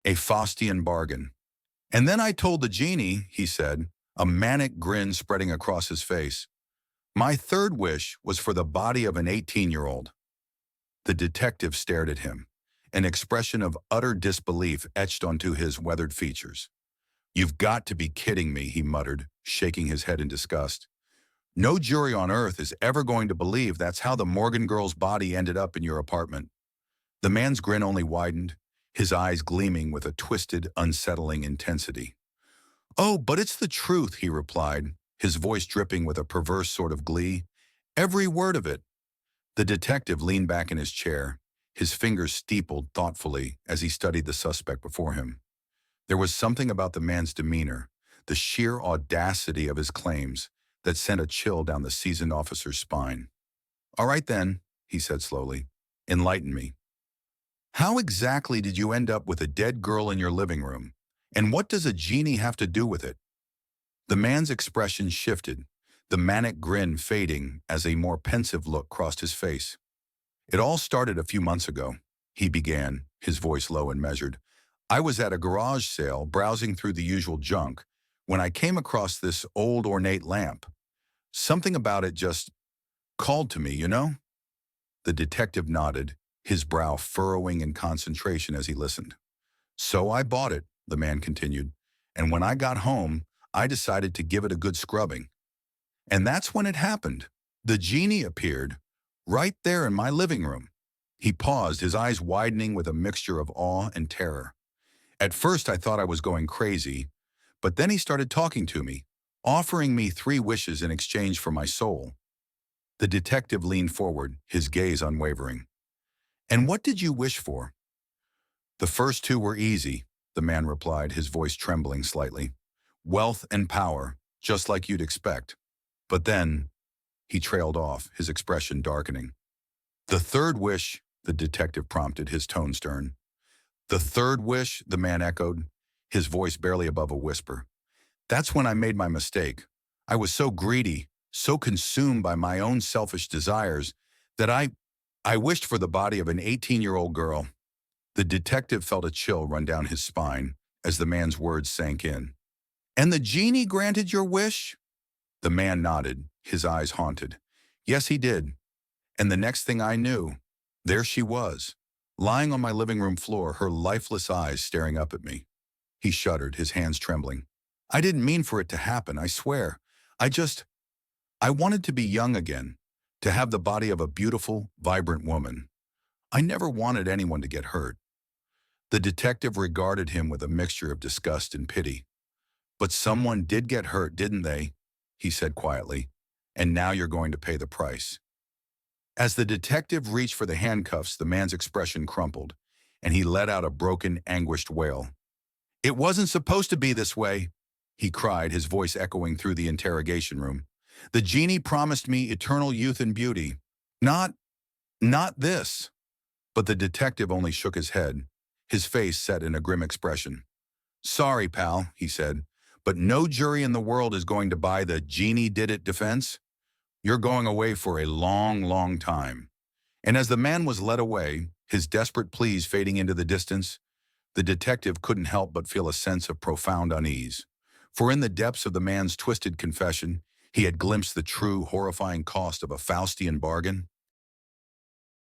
A Faustian bargain. And then I told the genie, he said, a manic grin spreading across his face. My third wish was for the body of an 18-year-old. The detective stared at him, an expression of utter disbelief etched onto his weathered features. You've got to be kidding me, he muttered, shaking his head in disgust. No jury on earth is ever going to believe that's how the Morgan girl's body ended up in your apartment. The man's grin only widened, his eyes gleaming with a twisted, unsettling intensity. Oh, but it's the truth, he replied, his voice dripping with a perverse sort of glee. Every word of it. The detective leaned back in his chair, his fingers steepled thoughtfully as he studied the suspect before him. There was something about the man's demeanor, the sheer audacity of his claims, that sent a chill down the seasoned officer's spine. All right then, he said slowly, enlighten me. How exactly did you end up with a dead girl in your living room? And what does a genie have to do with it? The man's expression shifted, the manic grin fading as a more pensive look crossed his face. It all started a few months ago, he began, his voice low and measured. I was at a garage sale browsing through the usual junk when I came across this old ornate lamp. Something about it just called to me, you know? The detective nodded, his brow furrowing in concentration as he listened. So I bought it, the man continued, and when I got home, I decided to give it a good scrubbing. And that's when it happened. The genie appeared, right there in my living room. He paused, his eyes widening with a mixture of awe and terror. At first I thought I was going crazy, but then he started talking to me, offering me 3 wishes in exchange for my soul. The detective leaned forward, his gaze unwavering. And what did you wish for? The first 2 were easy, the man replied, his voice trembling slightly. Wealth and power, just like you'd expect. But then, he trailed off, his expression darkening. The third wish, the detective prompted, his tone stern. The third wish, the man echoed, his voice barely above a whisper. That's when I made my mistake. I was so greedy, so consumed by my own selfish desires, that I wished for the body of an 18-year-old girl. The detective felt a chill run down his spine as the man's words sank in. And the genie granted your wish? The man nodded, his eyes haunted. Yes, he did. And the next thing I knew, there she was, lying on my living room floor, her lifeless eyes staring up at me. He shuddered, his hands trembling. I didn't mean for it to happen, I swear. I wanted to be young again, to have the body of a beautiful, vibrant woman. I never wanted anyone to get hurt. The detective regarded him with a mixture of disgust and pity. But someone did get hurt, didn't they? He said quietly. And now you're going to pay the price. As the detective reached for the handcuffs, the man's expression crumpled, and he let out a broken, anguished wail. It wasn't supposed to be this way, he cried, his voice echoing through the interrogation room. The genie promised me eternal youth and beauty. Not this. But the detective only shook his head, his face set in a grim expression. Sorry, pal, he said, but no jury in the world is going to buy the genie did it defense. You're going away for a long, long time. And as the man was led away, his desperate pleas fading into the distance, the detective couldn't help but feel a sense of profound unease. For in the depths of the man's twisted confession, he had glimpsed the true, horrifying cost of a Faustian bargain.